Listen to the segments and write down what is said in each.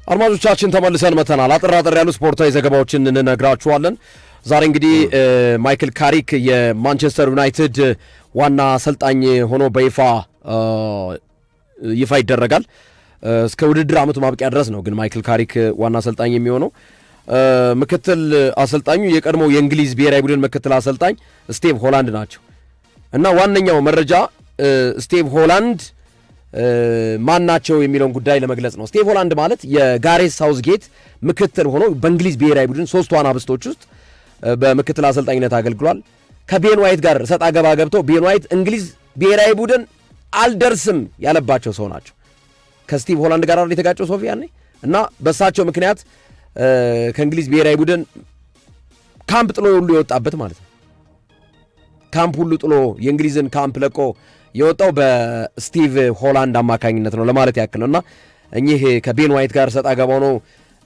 አድማጮቻችን ተመልሰን መተናል። አጥራጥር ያሉ ስፖርታዊ ዘገባዎችን እንነግራችኋለን። ዛሬ እንግዲህ ማይክል ካሪክ የማንቸስተር ዩናይትድ ዋና አሰልጣኝ ሆኖ በይፋ ይደረጋል። እስከ ውድድር ዓመቱ ማብቂያ ድረስ ነው ግን ማይክል ካሪክ ዋና አሰልጣኝ የሚሆነው። ምክትል አሰልጣኙ የቀድሞው የእንግሊዝ ብሔራዊ ቡድን ምክትል አሰልጣኝ ስቲቭ ሆላንድ ናቸው እና ዋነኛው መረጃ ስቲቭ ሆላንድ ማን ናቸው የሚለውን ጉዳይ ለመግለጽ ነው። ስቲቭ ሆላንድ ማለት የጋሬት ሳውዝጌት ምክትል ሆኖ በእንግሊዝ ብሔራዊ ቡድን ሶስቱ አናብስቶች ውስጥ በምክትል አሰልጣኝነት አገልግሏል። ከቤን ዋይት ጋር ሰጣ ገባ ገብተው ቤን ዋይት እንግሊዝ ብሔራዊ ቡድን አልደርስም ያለባቸው ሰው ናቸው። ከስቲቭ ሆላንድ ጋር የተጋጨው ሶፊያኔ እና በሳቸው ምክንያት ከእንግሊዝ ብሔራዊ ቡድን ካምፕ ጥሎ ሁሉ የወጣበት ማለት ነው። ካምፕ ሁሉ ጥሎ የእንግሊዝን ካምፕ ለቆ የወጣው በስቲቭ ሆላንድ አማካኝነት ነው ለማለት ያክል ነውና እኚህ ከቤን ዋይት ጋር ሰጣ ገባው ነው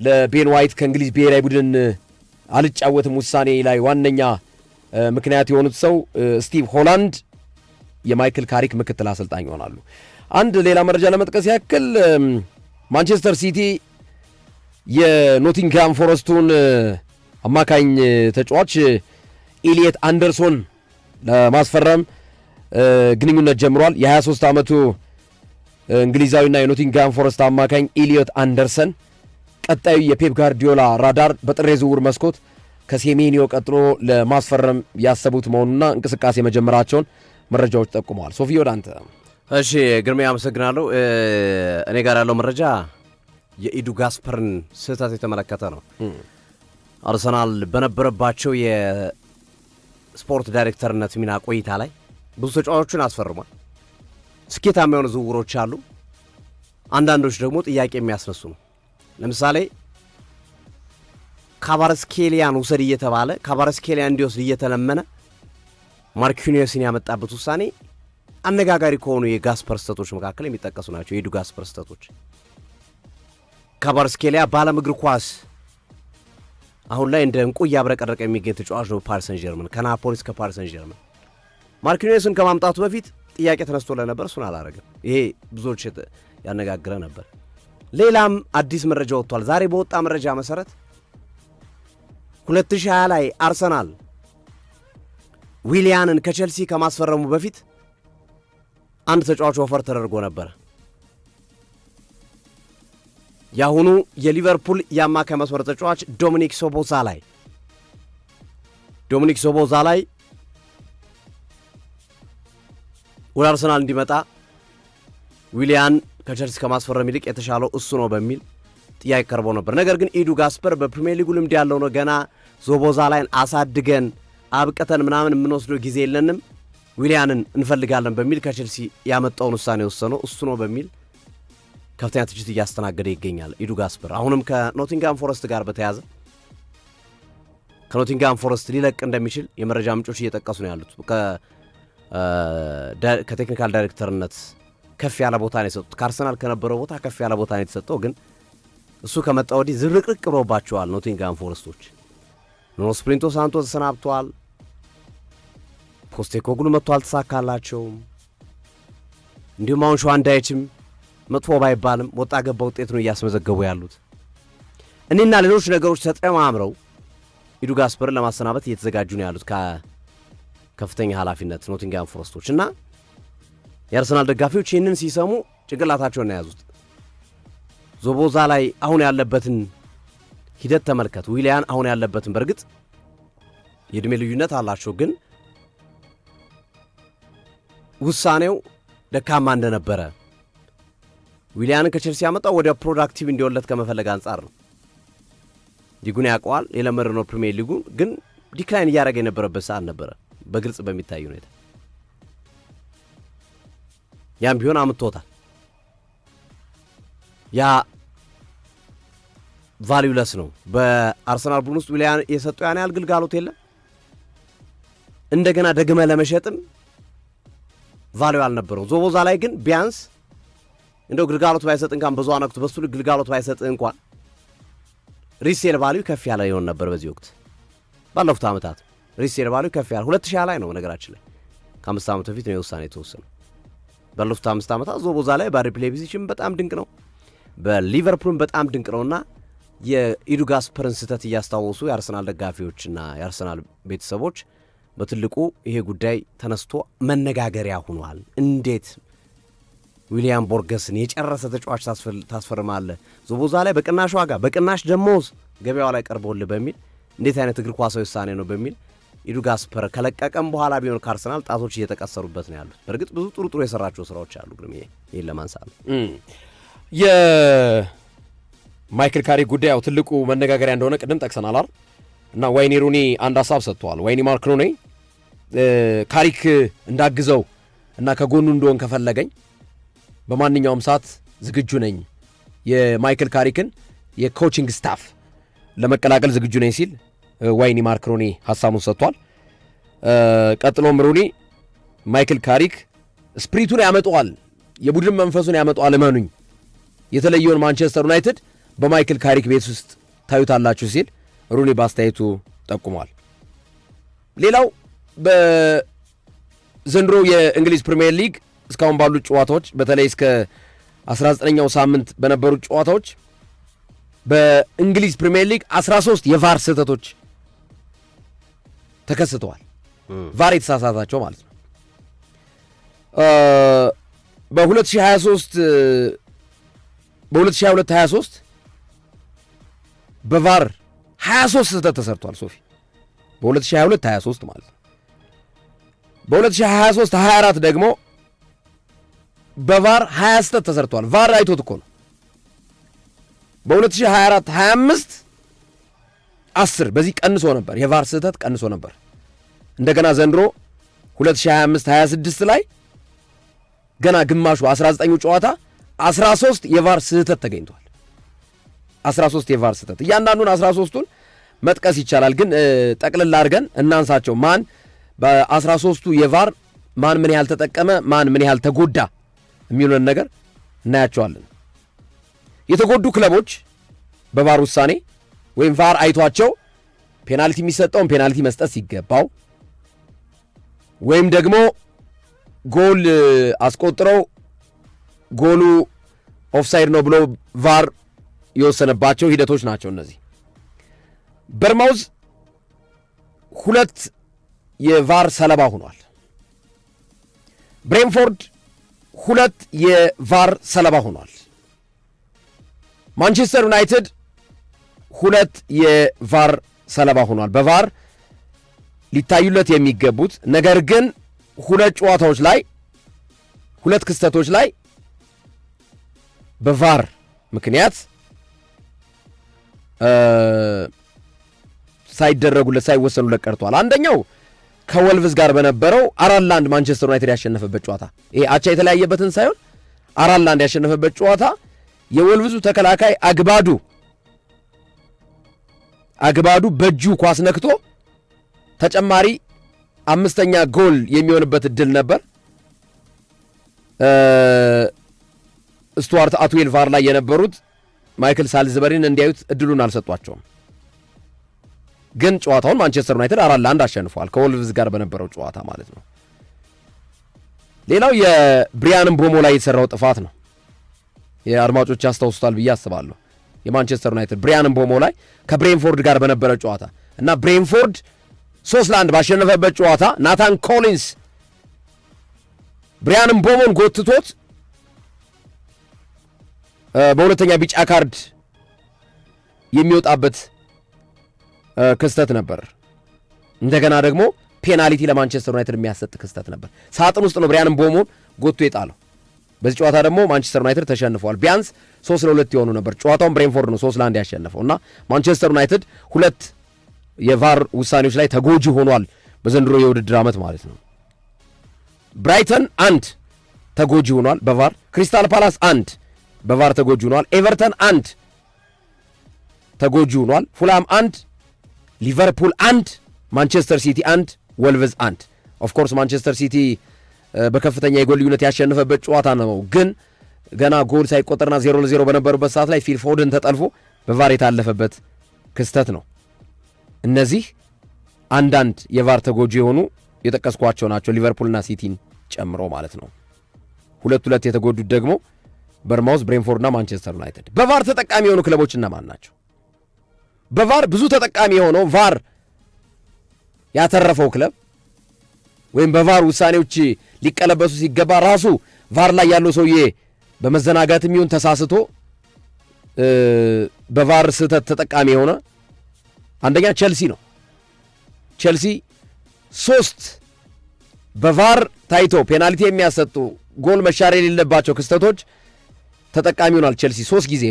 ለቤን ዋይት ከእንግሊዝ ብሔራዊ ቡድን አልጫወትም ውሳኔ ላይ ዋነኛ ምክንያት የሆኑት ሰው ስቲቭ ሆላንድ የማይክል ካሪክ ምክትል አሰልጣኝ ይሆናሉ። አንድ ሌላ መረጃ ለመጥቀስ ያክል ማንቸስተር ሲቲ የኖቲንግሃም ፎረስቱን አማካኝ ተጫዋች ኢሊየት አንደርሶን ለማስፈረም ግንኙነት ጀምሯል። የ23 ዓመቱ እንግሊዛዊና የኖቲንግሃም ፎረስት አማካኝ ኢሊየት አንደርሰን ቀጣዩ የፔፕ ጋርዲዮላ ራዳር በጥር የዝውውር መስኮት ከሴሜኒዮ ቀጥሎ ለማስፈረም ያሰቡት መሆኑና እንቅስቃሴ መጀመራቸውን መረጃዎች ጠቁመዋል። ሶፊ ወደ አንተ። እሺ ግርሜ አመሰግናለሁ። እኔ ጋር ያለው መረጃ የኢዱ ጋስፐርን ስህተት የተመለከተ ነው። አርሰናል በነበረባቸው የስፖርት ዳይሬክተርነት ሚና ቆይታ ላይ ብዙ ተጫዋቾችን አስፈርሟል። ስኬታማ የሆኑ ዝውውሮች አሉ። አንዳንዶች ደግሞ ጥያቄ የሚያስነሱ ነው። ለምሳሌ ካቫረስኬሊያን ውሰድ እየተባለ ካቫረስኬሊያን እንዲወስድ እየተለመነ ማርኪኒዮስን ያመጣበት ውሳኔ አነጋጋሪ ከሆኑ የጋስፐር ስህተቶች መካከል የሚጠቀሱ ናቸው። የኢዱ ጋስፐር ስህተቶች ካቫረስኬሊያ ባለም እግር ኳስ አሁን ላይ እንደ እንቁ እያብረቀረቀ የሚገኝ ተጫዋች ነው። ፓሪስ ሰን ጀርመን ከናፖሊስ ከፓሪስ ሰን ጀርመን ማርኪኒዮስን ከማምጣቱ በፊት ጥያቄ ተነስቶለት ነበር። እሱን አላረገም። ይሄ ብዙዎች ያነጋግረ ነበር። ሌላም አዲስ መረጃ ወጥቷል። ዛሬ በወጣ መረጃ መሰረት 2020 ላይ አርሰናል ዊሊያንን ከቼልሲ ከማስፈረሙ በፊት አንድ ተጫዋች ኦፈር ተደርጎ ነበር። ያሁኑ የሊቨርፑል የአማካይ መስመር ተጫዋች ዶሚኒክ ሶቦዛላይ ወደ አርሰናል እንዲመጣ ዊሊያን ከቼልሲ ከማስፈረም ይልቅ የተሻለው እሱ ነው በሚል ጥያቄ ቀርቦ ነበር። ነገር ግን ኢዱ ጋስፐር በፕሪሚየር ሊጉ ልምድ ያለው ነው፣ ገና ዞቦዛላይን አሳድገን አብቀተን ምናምን የምንወስደው ጊዜ የለንም፣ ዊሊያንን እንፈልጋለን በሚል ከቼልሲ ያመጣውን ውሳኔ ወሰነው እሱ ነው በሚል ከፍተኛ ትችት እያስተናገደ ይገኛል። ኢዱ ጋስፐር አሁንም ከኖቲንግሃም ፎረስት ጋር በተያዘ ከኖቲንግሃም ፎረስት ሊለቅ እንደሚችል የመረጃ ምንጮች እየጠቀሱ ነው ያሉት። ከቴክኒካል ዳይሬክተርነት ከፍ ያለ ቦታ ነው የሰጡት። ከአርሰናል ከነበረው ቦታ ከፍ ያለ ቦታ ነው የተሰጠው። ግን እሱ ከመጣ ወዲህ ዝብርቅርቅ ብሎባቸዋል ኖቲንግሃም ፎረስቶች። ኑኖ ስፕሪንቶ ሳንቶ ተሰናብተዋል። ፖስቴኮግሉ መጥቶ አልተሳካላቸውም። እንዲሁም አሁን ሸዋንዳይችም መጥፎ ባይባልም ወጣ ገባ ውጤት ነው እያስመዘገቡ ያሉት። እኔና ሌሎች ነገሮች ተጠማምረው ኢዱ ጋስፐርን ለማሰናበት እየተዘጋጁ ነው ያሉት ከፍተኛ ኃላፊነት ኖቲንግሃም ፎረስቶች እና የአርሰናል ደጋፊዎች ይህንን ሲሰሙ ጭንቅላታቸውን ነው የያዙት። ዞቦዛላይ አሁን ያለበትን ሂደት ተመልከት። ዊሊያን አሁን ያለበትን በእርግጥ የእድሜ ልዩነት አላቸው፣ ግን ውሳኔው ደካማ እንደነበረ ዊሊያንን ከቼልሲ ያመጣው ወደ ፕሮዳክቲቭ እንዲወለት ከመፈለግ አንጻር ነው። ሊጉን ያውቀዋል፣ የለመደ ነው ፕሪሚየር ሊጉን፣ ግን ዲክላይን እያደረገ የነበረበት ሰዓት ነበረ በግልጽ በሚታይ ሁኔታ። ያም ቢሆን አምጥቶታል። ያ ቫልዩለስ ነው። በአርሰናል ቡድን ውስጥ ዊሊያን የሰጠው ያን ያህል ግልጋሎት የለም። እንደገና ደግመ ለመሸጥም ቫልዩ አልነበረው። ዞቦዛላይ ግን ቢያንስ እንደው ግልጋሎት ባይሰጥ እንኳን በዙ አነክቱ በሱ ግልጋሎት ባይሰጥ እንኳን ሪሴል ቫልዩ ከፍ ያለ ይሆን ነበር። በዚህ ወቅት ባለፉት ዓመታት ሪሴል ቫልዩ ከፍ ያለ 2000 ላይ ነው ነገራችን ላይ ከ5 ዓመት በፊት ነው የውሳኔ የተወሰነው። ባለፉት 5 ዓመታት ዞቦዛላይ በሪፕሌይ ፖዚሽን በጣም ድንቅ ነው። በሊቨርፑልም በጣም ድንቅ ነውና የኢዱ ጋስፐርን ስህተት እያስታወሱ የአርሰናል ደጋፊዎችና የአርሰናል ቤተሰቦች በትልቁ ይሄ ጉዳይ ተነስቶ መነጋገሪያ ሆኗል። እንዴት ዊሊያም ቦርገስን የጨረሰ ተጫዋች ታስፈርማለህ? ዞቦዛ ላይ በቅናሽ ዋጋ በቅናሽ ደሞዝ ገበያው ላይ ቀርቦልህ በሚል እንዴት አይነት እግር ኳሳዊ ውሳኔ ነው በሚል ኢዱ ጋስፐር ከለቀቀም በኋላ ቢሆን ከአርሰናል ጣቶች እየተቀሰሩበት ነው ያሉት። በእርግጥ ብዙ ጥሩ የሰራቸው ስራዎች አሉ፣ ግን ይህን ለማንሳት ነው። የማይክል ካሪክ ጉዳይ ያው ትልቁ መነጋገሪያ እንደሆነ ቅድም ጠቅሰናል አይደል? እና ዋይኒ ሩኒ አንድ ሀሳብ ሰጥተዋል። ዋይኒ ማርክ ሩኒ ካሪክ እንዳግዘው እና ከጎኑ እንደሆን ከፈለገኝ በማንኛውም ሰዓት ዝግጁ ነኝ፣ የማይክል ካሪክን የኮቺንግ ስታፍ ለመቀላቀል ዝግጁ ነኝ ሲል ዋይኒ ማርክ ሩኒ ሀሳቡን ሰጥቷል። ቀጥሎም ሩኒ ማይክል ካሪክ ስፕሪቱን ያመጣዋል፣ የቡድን መንፈሱን ያመጣዋል፣ እመኑኝ የተለየውን ማንቸስተር ዩናይትድ በማይክል ካሪክ ቤት ውስጥ ታዩታላችሁ ሲል ሩኒ በአስተያየቱ ጠቁሟል። ሌላው በዘንድሮ የእንግሊዝ ፕሪሚየር ሊግ እስካሁን ባሉት ጨዋታዎች በተለይ እስከ 19ኛው ሳምንት በነበሩት ጨዋታዎች በእንግሊዝ ፕሪሚየር ሊግ 13 የቫር ስህተቶች ተከስተዋል። ቫር የተሳሳታቸው ማለት ነው። በ2022-23 በቫር 23 ስህተት ተሰርቷል። ሶፊ በ2022-23 ማለት ነው። በ2023-24 ደግሞ በቫር 20 ስህተት ተሰርቷል። ቫር አይቶት እኮ ነው። በ2024-25 10 በዚህ ቀንሶ ነበር፣ የቫር ስህተት ቀንሶ ነበር። እንደገና ዘንድሮ 2025-26 ላይ ገና ግማሹ 19ኙ ጨዋታ 13 የቫር ስህተት ተገኝቷል። 13 የቫር ስህተት፣ እያንዳንዱን 13ቱን መጥቀስ ይቻላል፣ ግን ጠቅልል አድርገን እናንሳቸው። ማን በ13ቱ የቫር ማን ምን ያህል ተጠቀመ፣ ማን ምን ያህል ተጎዳ የሚሉን ነገር እናያቸዋለን። የተጎዱ ክለቦች በቫር ውሳኔ ወይም ቫር አይቷቸው ፔናልቲ የሚሰጠውን ፔናልቲ መስጠት ሲገባው ወይም ደግሞ ጎል አስቆጥረው ጎሉ ኦፍሳይድ ነው ብሎ ቫር የወሰነባቸው ሂደቶች ናቸው እነዚህ። በርማውዝ 2 የቫር ሰለባ ሆኗል። ብሬንፎርድ 2 የቫር ሰለባ ሆኗል። ማንቸስተር ዩናይትድ 2 የቫር ሰለባ ሆኗል። በቫር ሊታዩለት የሚገቡት ነገር ግን 2 ጨዋታዎች ላይ 2 ክስተቶች ላይ በቫር ምክንያት ሳይደረጉለት ሳይወሰኑለት ቀርቷል። አንደኛው ከወልቭዝ ጋር በነበረው 4-1 ማንቸስተር ዩናይትድ ያሸነፈበት ጨዋታ፣ ይሄ አቻ የተለያየበትን ሳይሆን 4-1 ያሸነፈበት ጨዋታ የወልቭዙ ተከላካይ አግባዱ በእጁ ኳስ ነክቶ ተጨማሪ 5ኛ ጎል የሚሆንበት እድል ነበር። ስቱዋርት አትዌል ቫር ላይ የነበሩት ማይክል ሳልዝበሪን እንዲያዩት እድሉን አልሰጧቸውም። ግን ጨዋታውን ማንቸስተር ዩናይትድ 4-1 አሸንፏል፣ ከወልቭዝ ጋር በነበረው ጨዋታ ማለት ነው። ሌላው የብሪያን ምቦሞ ላይ የተሰራው ጥፋት ነው። የአድማጮች ያስታውሱታል ብዬ አስባለሁ። የማንቸስተር ዩናይትድ ብሪያን ምቦሞ ላይ ከብሬንፎርድ ጋር በነበረ ጨዋታ እና ብሬንፎርድ 3-1 ባሸነፈበት ጨዋታ ናታን ኮሊንስ ብሪያን ምቦሞን ጎትቶት በሁለተኛ ቢጫ ካርድ የሚወጣበት ክስተት ነበር። እንደገና ደግሞ ፔናልቲ ለማንቸስተር ዩናይትድ የሚያሰጥ ክስተት ነበር። ሳጥን ውስጥ ነው ብሪያን ምቦሞን ጎትቶ የጣለው። በዚህ ጨዋታ ደግሞ ማንቸስተር ዩናይትድ ተሸንፏል። ቢያንስ 3-2 የሆኑ ነበር። ጨዋታውን ብሬንፎርድ ነው 3-1 ያሸነፈው እና ማንቸስተር ዩናይትድ 2 የቫር ውሳኔዎች ላይ ተጎጂ ሆኗል በዘንድሮ የውድድር ዓመት ማለት ነው። ብራይተን 1 ተጎጂ ሆኗል በቫር። ክሪስታል ፓላስ 1 በቫር ተጎጂ ሆኗል። ኤቨርተን 1 ተጎጂ ሆኗል። ፉላም 1፣ ሊቨርፑል 1፣ ማንቸስተር ሲቲ 1፣ ወልቭዝ 1። ኦፍ ኮርስ ማንቸስተር ሲቲ በከፍተኛ የጎል ልዩነት ያሸነፈበት ጨዋታ ነው። ግን ገና ጎል ሳይቆጠርና 0-0 በነበሩበት ሰዓት ላይ ፊል ፎደን ተጠልፎ በቫር የታለፈበት ክስተት ነው። እነዚህ አንዳንድ የቫር ተጎጂ የሆኑ የጠቀስኳቸው ናቸው፣ ሊቨርፑልና ሲቲን ጨምሮ ማለት ነው። 2-2 የተጎዱት ደግሞ በርማውዝ፣ ብሬንፎርድና ማንቸስተር ዩናይትድ። በቫር ተጠቃሚ የሆኑ ክለቦች እነማን ናቸው? በቫር ብዙ ተጠቃሚ የሆነው ቫር ያተረፈው ክለብ ወይም በቫር ውሳኔዎች ሊቀለበሱ ሲገባ ራሱ ቫር ላይ ያለው ሰውዬ በመዘናጋትም ይሁን ተሳስቶ በቫር ስህተት ተጠቃሚ የሆነ አንደኛ ቼልሲ ነው። ቼልሲ 3 በቫር ታይቶ ፔናልቲ የሚያሰጡ ጎል መሻር የሌለባቸው ክስተቶች ተጠቃሚ ሆኗል። ቼልሲ 3 ጊዜ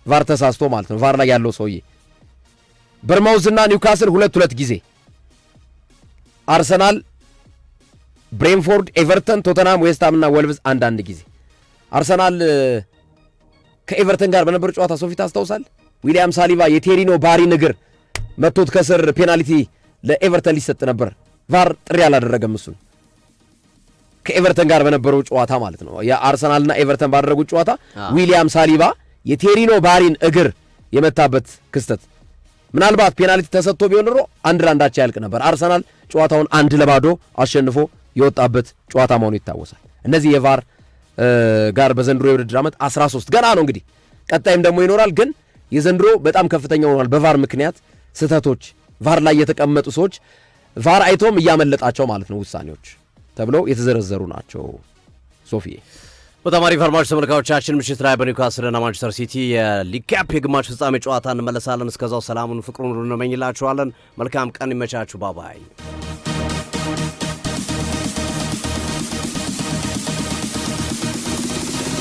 ቫር ተሳስቶ ማለት ነው። ቫር ላይ ያለው ሰውዬ በርማውዝና ኒውካስል 2 ጊዜ፣ አርሰናል፣ ብሬንፎርድ፣ ኤቨርተን፣ ቶተናም፣ ዌስትሃምና ወልቭዝ 1 ጊዜ። አርሰናል ከኤቨርተን ጋር በነበረ ጨዋታ ሶፊት አስታውሳል። ዊሊያም ሳሊባ የቴሪኖ ባሪን እግር መቶት ከስር ፔናልቲ ለኤቨርተን ሊሰጥ ነበር። ቫር ጥሪ አላደረገም እሱን። ከኤቨርተን ጋር በነበረው ጨዋታ ማለት ነው። የአርሰናልና ኤቨርተን ባደረጉት ጨዋታ ዊሊያም ሳሊባ የቴሪኖ ባሪን እግር የመታበት ክስተት ምናልባት ፔናልቲ ተሰጥቶ ቢሆን ኖሮ 1-1 ያልቅ ነበር። አርሰናል ጨዋታውን 1-0 አሸንፎ የወጣበት ጨዋታ መሆኑ ይታወሳል። እነዚህ የቫር ጋር በዘንድሮ የውድድር ዓመት 13 ገና ነው እንግዲህ፣ ቀጣይም ደግሞ ይኖራል። ግን የዘንድሮ በጣም ከፍተኛ ሆኗል። በቫር ምክንያት ስህተቶች፣ ቫር ላይ የተቀመጡ ሰዎች ቫር አይቶም እያመለጣቸው ማለት ነው ውሳኔዎች ተብለው የተዘረዘሩ ናቸው። ሶፊዬ በጣም አሪፍ አድማጮች ተመልካቾቻችን፣ ምሽት ላይ በኒውካስልና ማንቸስተር ሲቲ የሊግ ካፕ የግማሽ ፍጻሜ ጨዋታ እንመለሳለን። እስከዛው ሰላሙን ፍቅሩን እንመኝላችኋለን። መልካም ቀን ይመቻችሁ። ባባይ